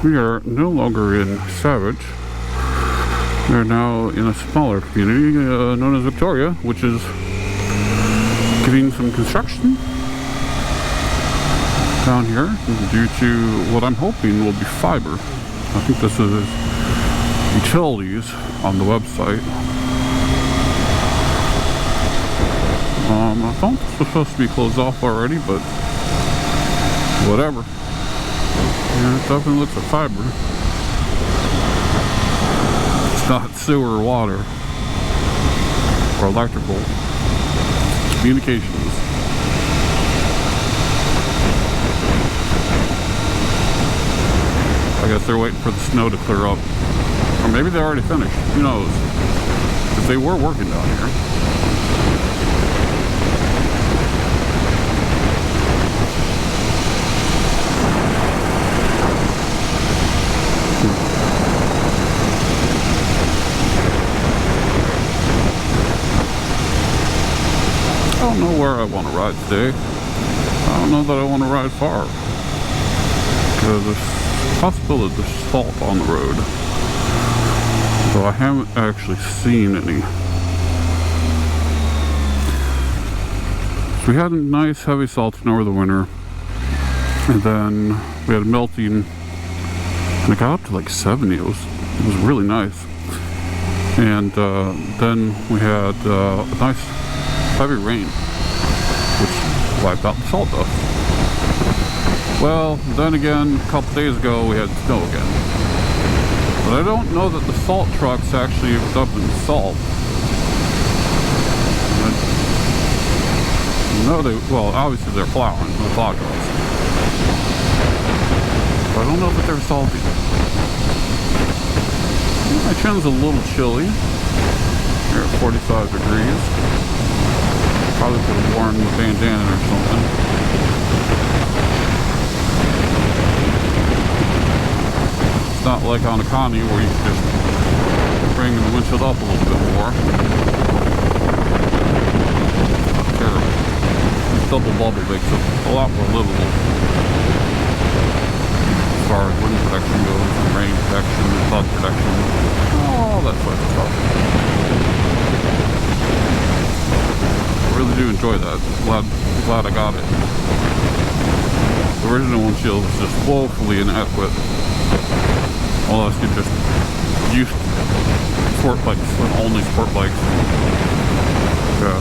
we are no longer in Savage. We are now in a smaller community known as Victoria, which is getting some construction down here due to what I'm hoping will be fiber. I think this is utilities on the website. I thought this was supposed to be closed off already, but whatever. Yeah, it definitely looks like fiber. It's not sewer or water or electrical. It's communications. I guess they're waiting for the snow to clear up. Or maybe they already finished. Who knows? Because they were working down here. I don't know where I want to ride today. I don't know that I want to ride far. Because there's a possibility there's salt on the road. So I haven't actually seen any. So we had a nice heavy salting over the winter. And then we had melting. And it got up to like 70. It was really nice. And then we had a nice heavy rain, which wiped out the salt dust. Well, then again, a couple days ago we had snow again. But I don't know that the salt trucks actually are dumping salt. No, well, obviously they're plowing, the plow trucks. But I don't know that they're salting. My chin's a little chilly. Here at 45 degrees. Probably could have worn the bandana or something. It's not like on a Connie where you can just bring the windshield up a little bit more. Not terrible. This double bubble makes it a lot more livable. As far as wind protection goes, and rain protection, flood protection, all that sort of stuff. I really do enjoy that. Glad I got it. The original windshield was just woefully inadequate. Unless you just use sport bikes, only sport bikes. Yeah.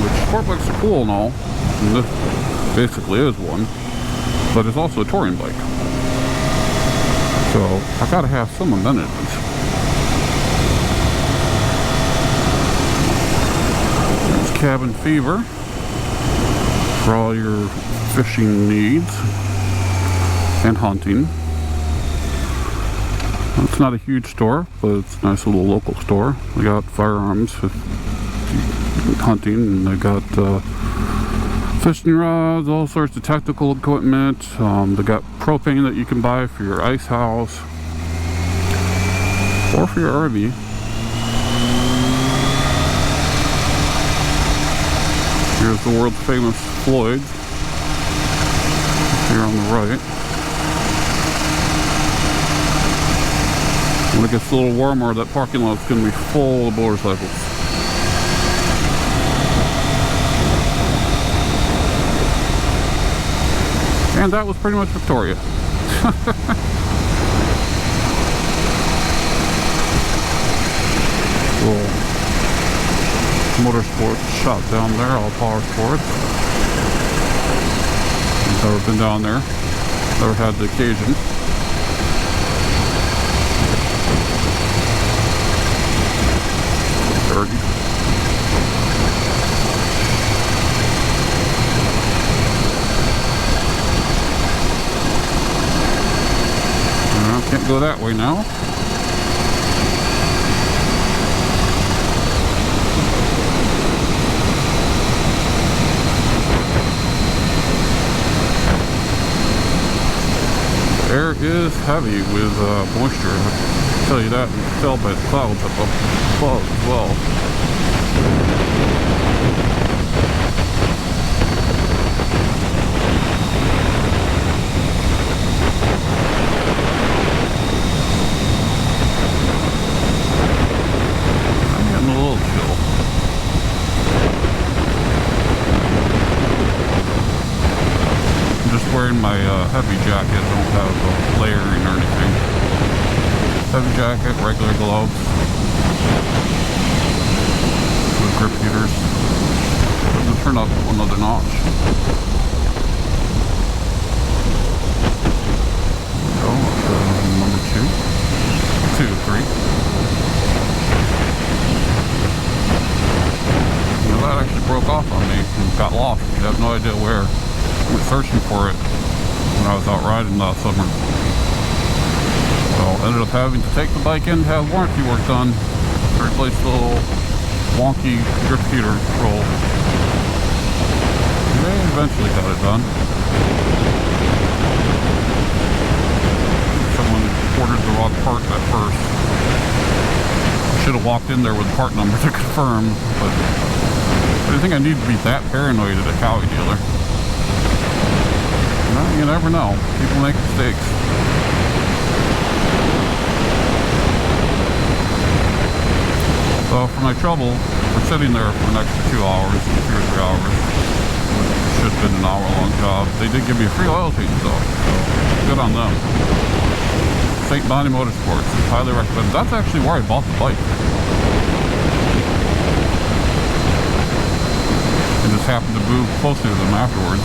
Which sport bikes are cool and all. And this basically is one. But it's also a touring bike. So I gotta have some amenities. Cabin fever for all your fishing needs and hunting. It's not a huge store, but it's a nice little local store. They got firearms for hunting, and they got fishing rods, all sorts of technical equipment. They got propane that you can buy for your ice house or for your RV. Here's the world's famous Floyd's here on the right. When it gets a little warmer, that parking lot's going to be full of motorcycles. And that was pretty much Victoria. Cool. Motorsports shop down there, all power sports. Never been down there. Never had the occasion. Dirty. Can't go that way now. The air is heavy with moisture. I'll tell you that, and you can tell by the clouds up above as well. my heavy jacket don't have layering or anything. Heavy jacket, regular gloves, with grip heaters. Let's turn up another notch. There we go, up to number 2, 3. That actually broke off on me and got lost. I have no idea where. I went searching for it when I was out riding last summer. So I ended up having to take the bike in to have warranty work done to replace the little wonky grip heater roll. They eventually got it done. Someone ordered the wrong part at first. I should have walked in there with the part number to confirm, but I think I need to be that paranoid at a Cowie dealer. You never know. People make mistakes. So for my trouble, we're sitting there for an extra 2 hours, 2 or 3 hours. It should have been an hour-long job. They did give me a free oil change though, so good on them. St. Bonnie Motorsports, highly recommend. That's actually where I bought the bike. Just happened to move closer to them afterwards.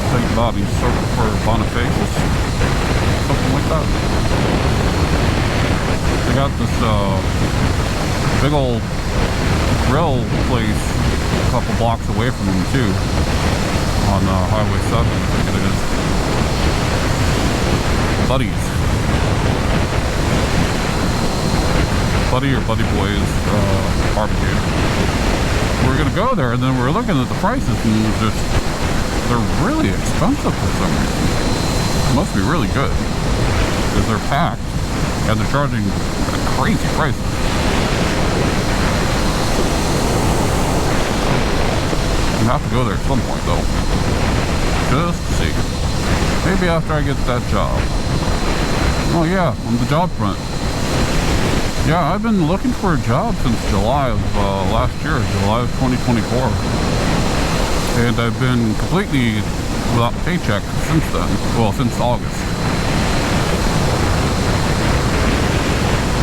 St. Bobby's Circle for Bonifacius, something like that. They got this big old grill place a couple blocks away from them too, on Highway 7, I think it is. Buddies. Buddy or Buddy Boys barbecue. We were gonna go there, and then we were looking at the prices, and just they're really expensive for some reason. It must be really good because they're packed and they're charging crazy prices. You have to go there at some point though, just to see. Maybe after I get that job. Oh yeah, on the job front. Yeah, I've been looking for a job since July of last year, July of 2024. And I've been completely without a paycheck since then. Well, since August.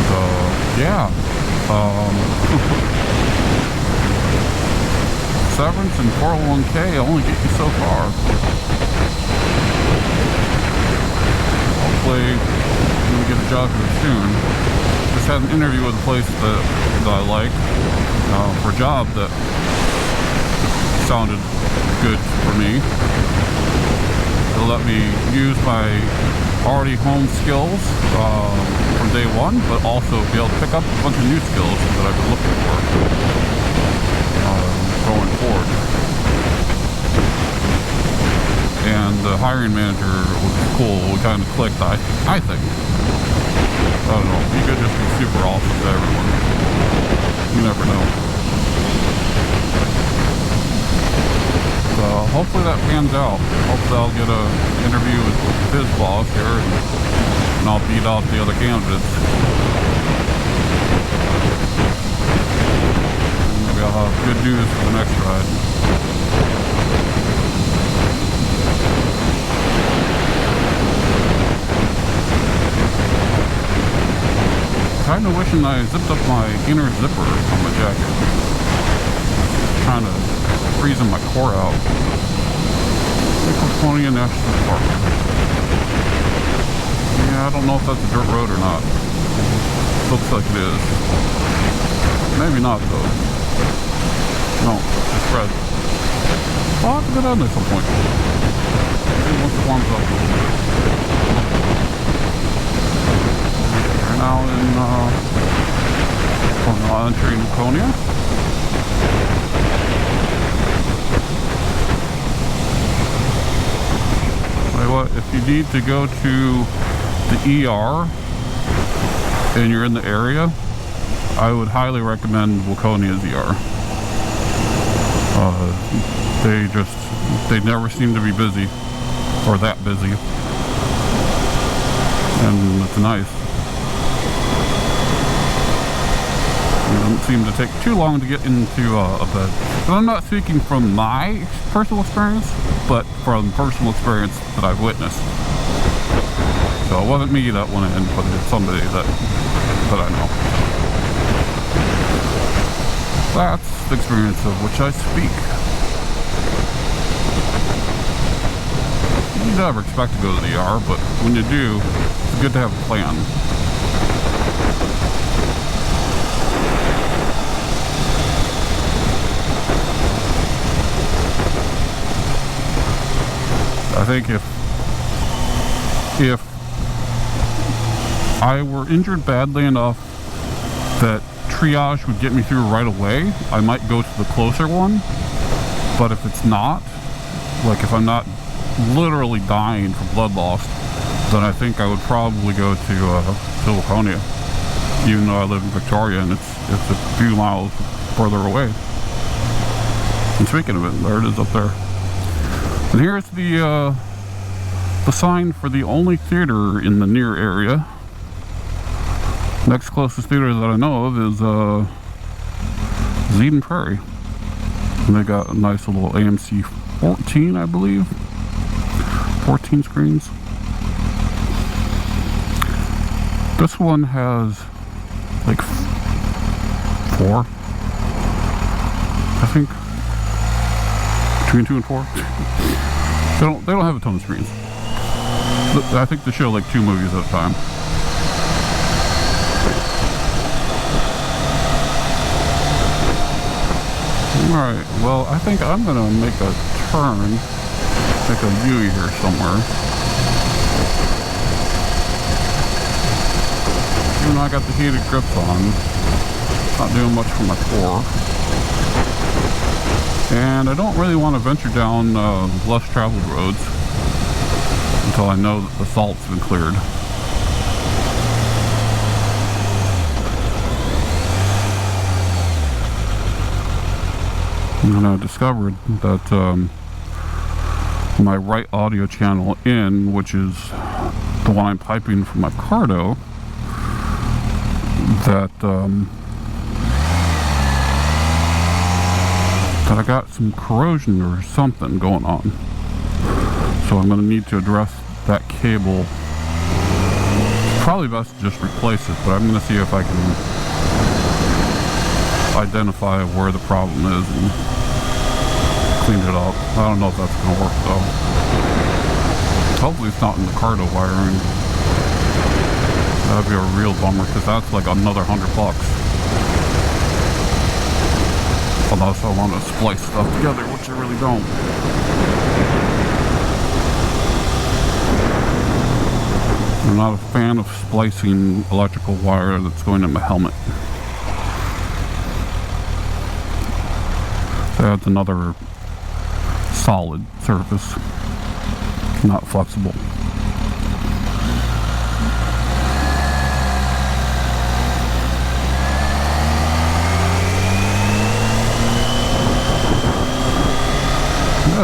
So, yeah. Severance and 401k only get you so far. Hopefully, I'm going to get a job here soon. Just had an interview with a place that I like for a job that sounded good for me. It'll let me use my already honed skills from day one, but also be able to pick up a bunch of new skills that I've been looking for going forward. And the hiring manager was cool. We kind of clicked, I think. I don't know. He could just be super awesome to everyone. You never know. So hopefully that pans out. Hopefully I'll get an interview with his boss here, and I'll beat out the other candidates. And maybe I'll have good news for the next ride. Kind of wishing I zipped up my inner zipper on my jacket. Kind of freezing my core out. Laconia National Park. Yeah, I don't know if that's a dirt road or not. Looks like it is. Maybe not though. No, it's red. Well, I'll have to go down there at some point. Maybe once it warms up a little bit. We're now entering Laconia. What, if you need to go to the ER and you're in the area, I would highly recommend Laconia's ER. They never seem to be busy, or that busy, and it's nice. doesn't seem to take too long to get into a bed. And I'm not speaking from my personal experience, but from personal experience that I've witnessed. So it wasn't me that went in, but it's somebody that I know. That's the experience of which I speak. You never expect to go to the ER, but when you do, it's good to have a plan. I think if I were injured badly enough that triage would get me through right away, I might go to the closer one. But if it's not, like if I'm not literally dying from blood loss, then I think I would probably go to Laconia, even though I live in Victoria and it's a few miles further away. And speaking of it, there it is up there. And here's the sign for the only theater in the near area. Next closest theater that I know of is Eden Prairie. And they got a nice little AMC 14, I believe. 14 screens. This one has like 4, I think. Between 2 and 4. They don't have a ton of screens. I think they show like 2 movies at a time. Alright, well I think I'm gonna make a turn, make a U here somewhere. Even though I got the heated grips on, not doing much for my core. And I don't really want to venture down less traveled roads until I know that the salt's been cleared. And I discovered that my right audio channel in, which is the one I'm piping from my Cardo, that I got some corrosion or something going on. So I'm going to need to address that cable. Probably best to just replace it, but I'm going to see if I can identify where the problem is and clean it up. I don't know if that's going to work though. Hopefully it's not in the Cardo wiring. That'd be a real bummer because that's like another $100. Unless I want to splice stuff together, which I really don't. I'm not a fan of splicing electrical wire that's going in my helmet. So that's another solid surface, not flexible.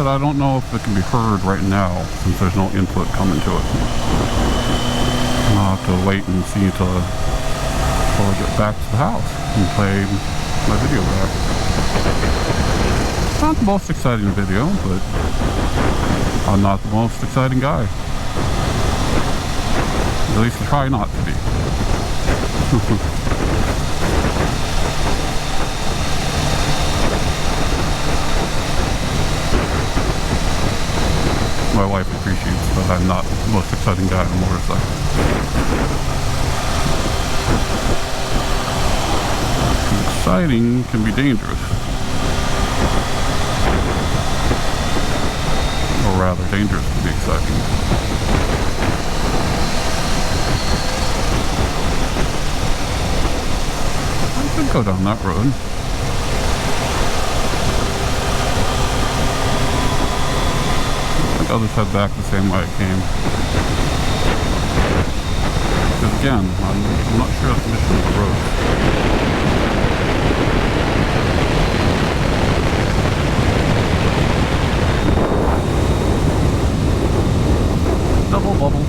I don't know if it can be heard right now since there's no input coming to it. I'll have to wait and see until I get back to the house and play my video back. Not the most exciting video, but I'm not the most exciting guy. At least I try not to be. My wife appreciates that I'm not the most exciting guy on a motorcycle. Exciting can be dangerous. Or rather, dangerous can be exciting. I could go down that road. I'll just head back the same way I came. Because again, I'm not sure of the condition of the road. Double bubble.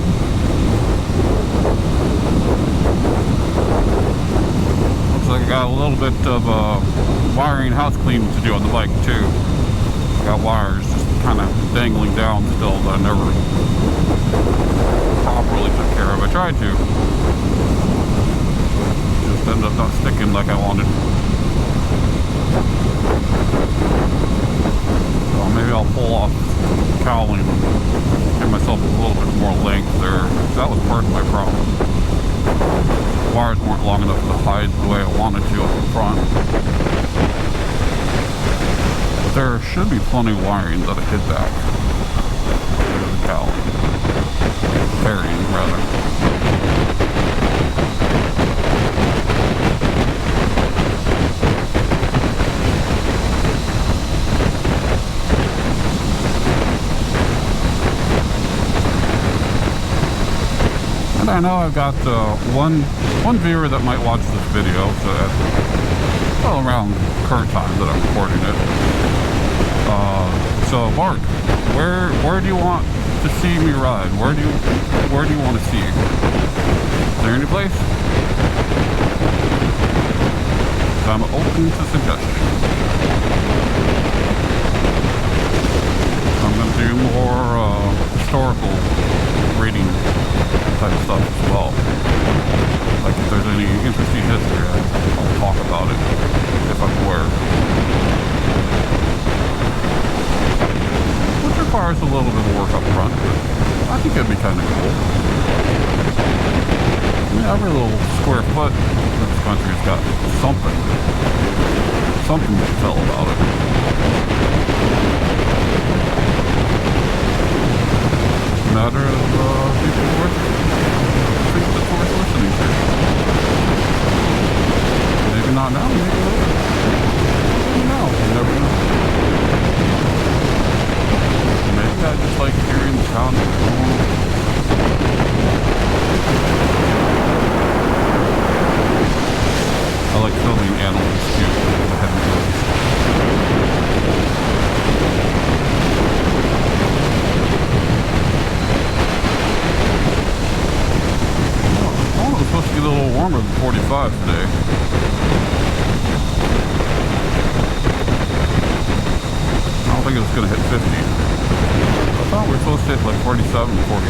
Looks like I got a little bit of wiring house cleaning to do on the bike too. I got wires just kind of dangling down still that I never properly took care of. I tried to. Just ended up not sticking like I wanted. So maybe I'll pull off cowling and give myself a little bit more length there. That was part of my problem. The wires weren't long enough to hide the way I wanted to up the front. But there should be plenty of wiring that I hid back. There's the cowling. Bearing, rather. And I know I've got one viewer that might watch this video, so well, around current time that I'm recording it. So Mark, where do you want to see me ride? Where do you want to see? Is there any place? I'm open to suggestions. I'm going to do more historical reading type stuff as well. Like if there's any interesting history, I'll talk about it if I'm aware. Which requires a little bit of work up front, but I think it'd be kind of cool. I mean, every little square foot in this country's got something to tell about it. Matter of people think that's worth listening to. Maybe not now, maybe later. Maybe now, you never know. Maybe I just like hearing the sound of the horn. I like filming animals too. I haven't noticed. It's supposed to be a little warmer than 45 today. I don't think it was going to hit 50. I thought we were supposed to hit like 47 to 48.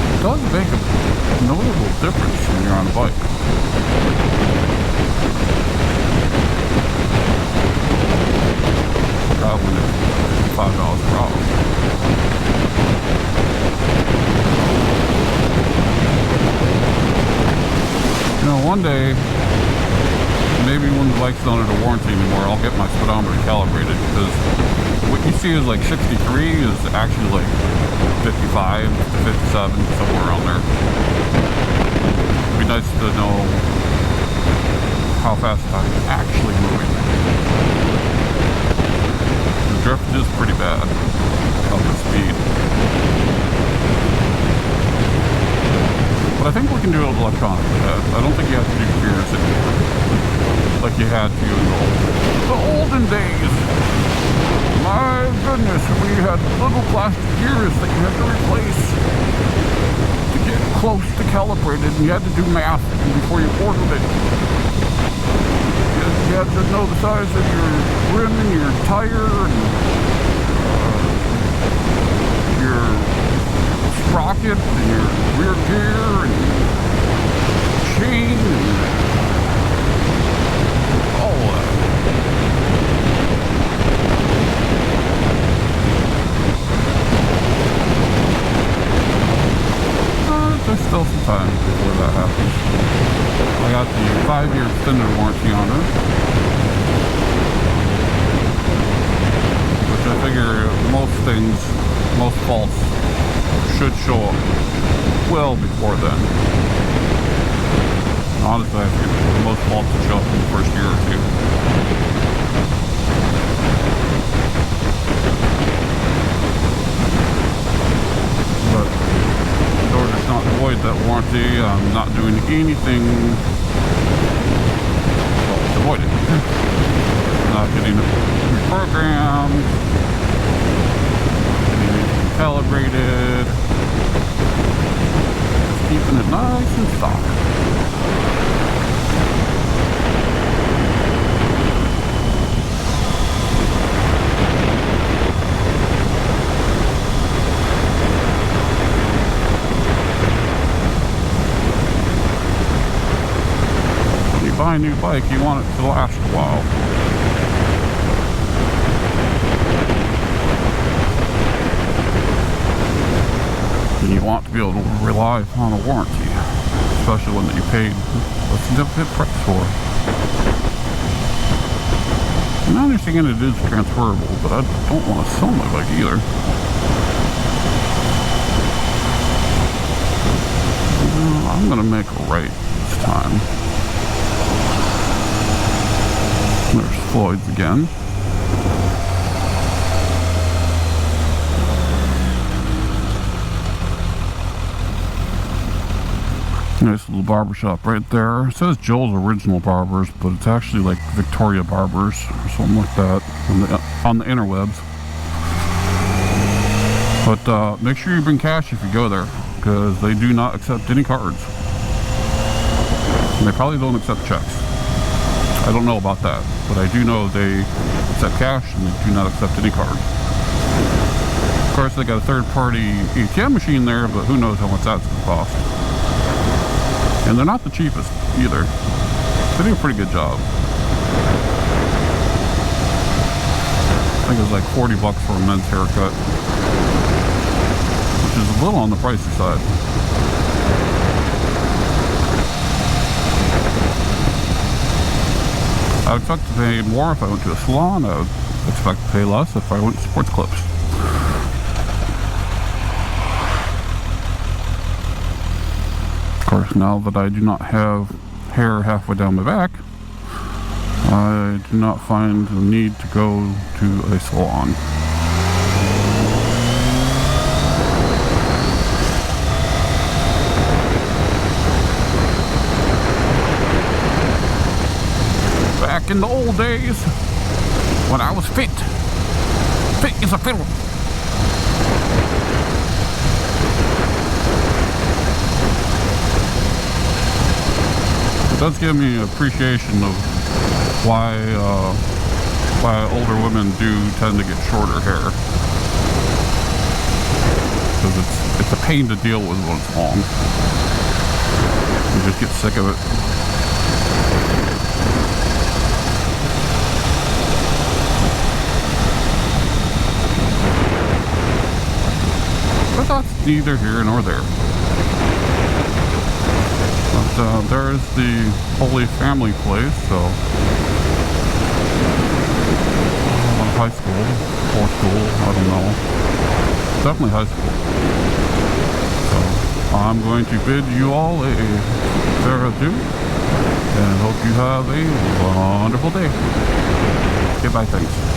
It does make a notable difference when you're on a bike. Traveling at 5 miles per hour. You know, one day, maybe when the bike's not under warranty anymore, I'll get my speedometer calibrated, because what you see is like 63 is actually like 55 to 57, somewhere around there. It'd be nice to know how fast I'm actually moving. The drift is pretty bad up the speed. But I think we can do it electronically. I don't think you have to do gears anymore, like you had to in the olden days. My goodness, we had little plastic gears that you had to replace to get close to calibrated, and you had to do math before you ordered it. You had to know the size of your rim and your tire and your sprocket and your rear gear and chain and all that. There's still some time before that happens. I got the 5-year extended warranty on it, which I figure most things, most faults should show up well before then. Honestly, I think most faults will show up in the first year or two. But in order to not avoid that warranty, I'm not doing anything to avoid it. Not getting it reprogrammed, getting it calibrated, just keeping it nice and stock. buy a new bike, you want it to last a while. And you want to be able to rely upon a warranty, especially one that you paid a significant price for. And I understand it is transferable, but I don't want to sell my bike either. I'm gonna make a right this time. There's Floyd's again. Nice little barber shop right there. It says Joel's Original Barbers, but it's actually like Victoria Barbers or something like that on the interwebs. But make sure you bring cash if you go there, because they do not accept any cards. And they probably don't accept checks. I don't know about that, but I do know they accept cash and they do not accept any cards. Of course, they got a third-party ATM machine there, but who knows how much that's going to cost. And they're not the cheapest either. They do a pretty good job. I think it was like 40 bucks for a men's haircut, which is a little on the pricey side. I would expect to pay more if I went to a salon. I would expect to pay less if I went to Sports Clips. Of course, now that I do not have hair halfway down my back, I do not find the need to go to a salon. Back in the old days, when I was fit as a fiddle. It does give me an appreciation of why older women do tend to get shorter hair, because it's a pain to deal with when it's long. You just get sick of it. But that's neither here nor there. But there's the Holy Family place, so high school or school, I don't know. Definitely high school. So I'm going to bid you all a fair adieu and hope you have a wonderful day. Goodbye, thanks.